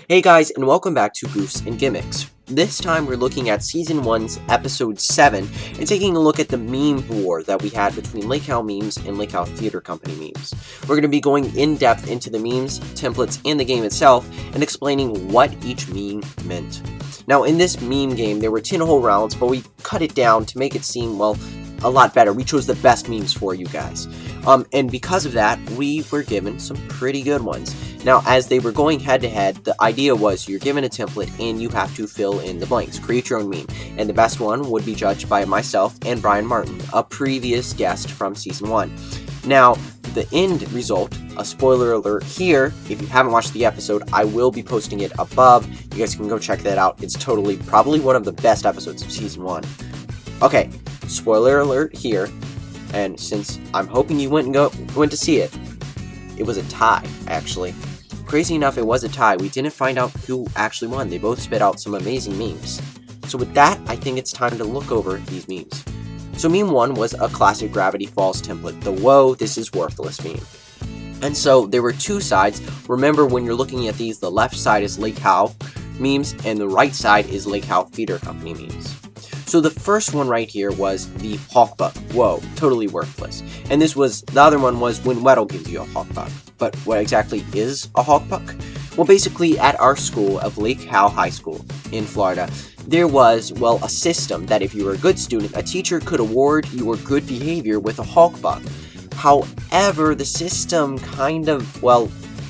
Hey guys, and welcome back to Goofs and Gimmicks. This time we're looking at Season 1's Episode 7, and taking a look at the meme war that we had between Lake Howell memes and Lake Howell Theater Company memes. We're going to be going in depth into the memes, templates, and the game itself, and explaining what each meme meant. Now in this meme game there were 10 whole rounds, but we cut it down to make it seem, well, a lot better. We chose the best memes for you guys. And because of that, we were given some pretty good ones. Now, as they were going head-to-head, the idea was you're given a template and you have to fill in the blanks, create your own meme. And the best one would be judged by myself and Brian Martin, a previous guest from Season 1. Now, the end result, a spoiler alert here, if you haven't watched the episode, I will be posting it above. You guys can go check that out. It's probably one of the best episodes of Season 1. Okay, spoiler alert here, and since I'm hoping you went to see it, it was a tie, actually. Crazy enough, it was a tie. We didn't find out who actually won. They both spit out some amazing memes. So with that, I think it's time to look over these memes. So meme 1 was a classic Gravity Falls template, the "whoa, this is worthless" meme. And so there were two sides. Remember, when you're looking at these, the left side is Lake Howell memes, and the right side is Lake Howell Theater Company memes. So the first one right here was the Hawkbuck. Whoa, totally worthless. And the other one was when Weddle gives you a Hawkbuck. But what exactly is a Hawkbuck? Well, basically at our school of Lake Howell High School in Florida, there was, well, a system that if you were a good student, a teacher could award your good behavior with a Hawkbuck. However, the system kind of, well,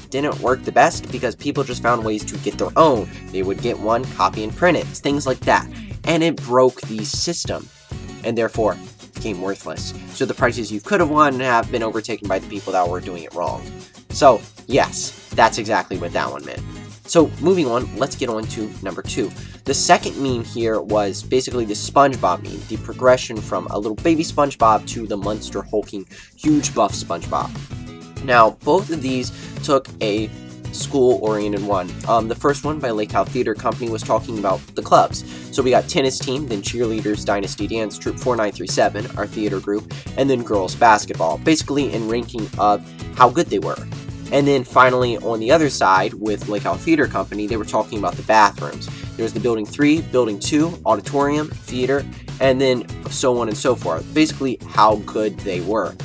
didn't work the best because people just found ways to get their own. They would get one, copy and print it, things like that. And it broke the system, and therefore became worthless. So the prizes you could have won have been overtaken by the people that were doing it wrong. So, yes, that's exactly what that one meant. So, moving on, let's get on to number 2. The second meme here was basically the SpongeBob meme, the progression from a little baby SpongeBob to the monster hulking huge buff SpongeBob. Now, both of these took a school-oriented one. The first one by Lake Howell Theater Company was talking about the clubs. So we got tennis team, then cheerleaders, dynasty dance, troop 4937, our theater group, and then girls basketball, basically in ranking of how good they were. And then finally, on the other side, with Lake Howell Theater Company, they were talking about the bathrooms. There's the building 3, building 2, auditorium, theater, and then so on and so forth. Basically, how good they were.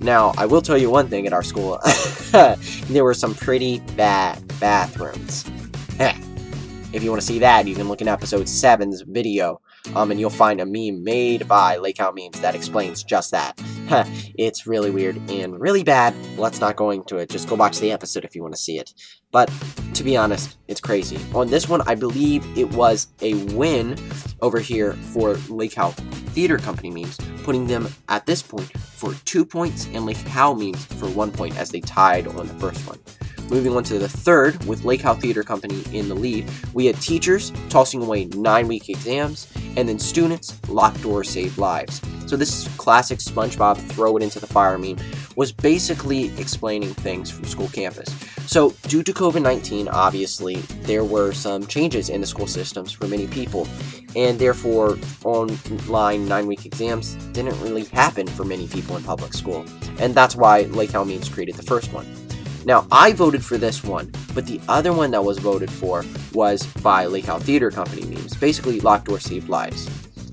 Now, I will tell you one thing at our school. There were some pretty bad bathrooms. If you want to see that, you can look in episode 7's video, and you'll find a meme made by Lake Howell Memes that explains just that. It's really weird and really bad. Let's not go into it. Just go watch the episode if you want to see it. But, to be honest, it's crazy. On this one, I believe it was a win over here for Lake Howell Theater Company memes, putting them at this point for 2 points, and Lake Howell memes for 1 point as they tied on the first one. Moving on to the third, with Lake Howell Theater Company in the lead, we had teachers tossing away 9-week exams, and then students, locked doors save lives. So this classic SpongeBob throw it into the fire meme was basically explaining things from school campus. So due to COVID-19, obviously, there were some changes in the school systems for many people, and therefore online 9-week exams didn't really happen for many people in public school. And that's why Lake Howell Memes created the first one. Now, I voted for this one, but the other one that was voted for was by Lake Howell Theater Company memes, basically locked doors saved lives.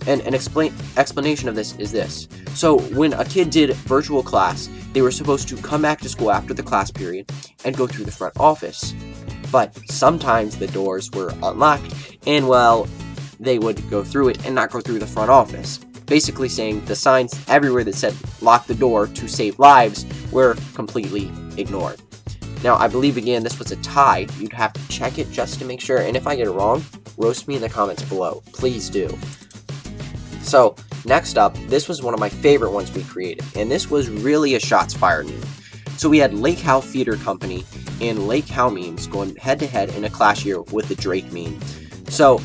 And an explanation of this is this. So, when a kid did virtual class, they were supposed to come back to school after the class period and go through the front office. But sometimes the doors were unlocked, and well, they would go through it and not go through the front office. Basically saying the signs everywhere that said lock the door to save lives were completely ignored. Now, I believe, again, this was a tie. You'd have to check it just to make sure. And if I get it wrong, roast me in the comments below. Please do. So, next up, this was one of my favorite ones we created. And this was really a shots fired meme. So we had Lake Howell Theater Company and Lake Howell memes going head-to-head in a clash here with the Drake meme. So,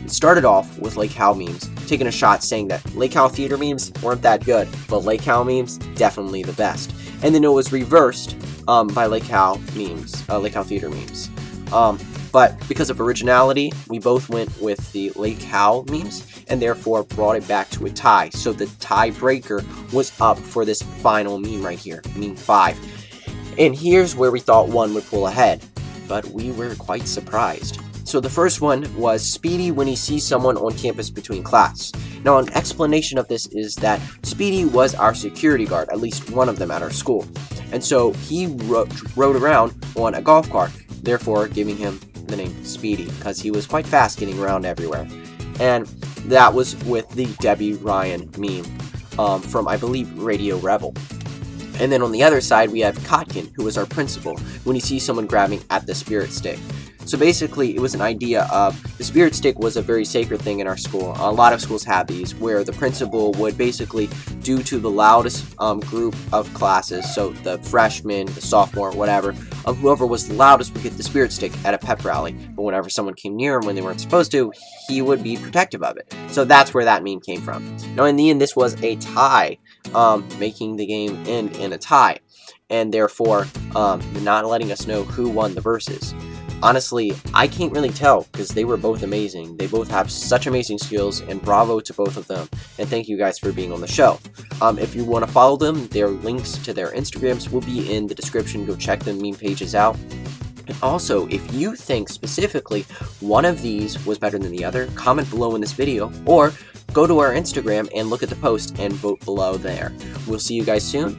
it started off with Lake Howell memes taking a shot saying that Lake Howell Theater memes weren't that good, but Lake Howell memes, definitely the best. And then it was reversed by Lake Howell memes, Lake Howell Theater memes. But because of originality, we both went with the Lake Howell memes, and therefore brought it back to a tie. So the tiebreaker was up for this final meme right here, meme 5. And here's where we thought one would pull ahead. but we were quite surprised. So the first one was Speedy when he sees someone on campus between class. Now, an explanation of this is that Speedy was our security guard, at least one of them at our school. And so he rode around on a golf cart, therefore giving him the name Speedy, because he was quite fast getting around everywhere. And that was with the Debbie Ryan meme from, I believe, Radio Rebel. And then on the other side, we have Kotkin, who was our principal, when he sees someone grabbing at the spirit stick. So basically, it was an idea of the spirit stick was a very sacred thing in our school. A lot of schools have these, where the principal would basically, due to the loudest group of classes, so the freshman, the sophomore, whatever, whoever was the loudest would get the spirit stick at a pep rally. But whenever someone came near him when they weren't supposed to, he would be protective of it. So that's where that meme came from. Now, in the end, this was a tie, making the game end in a tie, and therefore not letting us know who won the verses. Honestly, I can't really tell, because they were both amazing. They both have such amazing skills, and bravo to both of them. And thank you guys for being on the show. If you want to follow them, their links to their Instagrams will be in the description. Go check the meme pages out. And also, if you think specifically one of these was better than the other, comment below in this video, or go to our Instagram and look at the post and vote below there. We'll see you guys soon.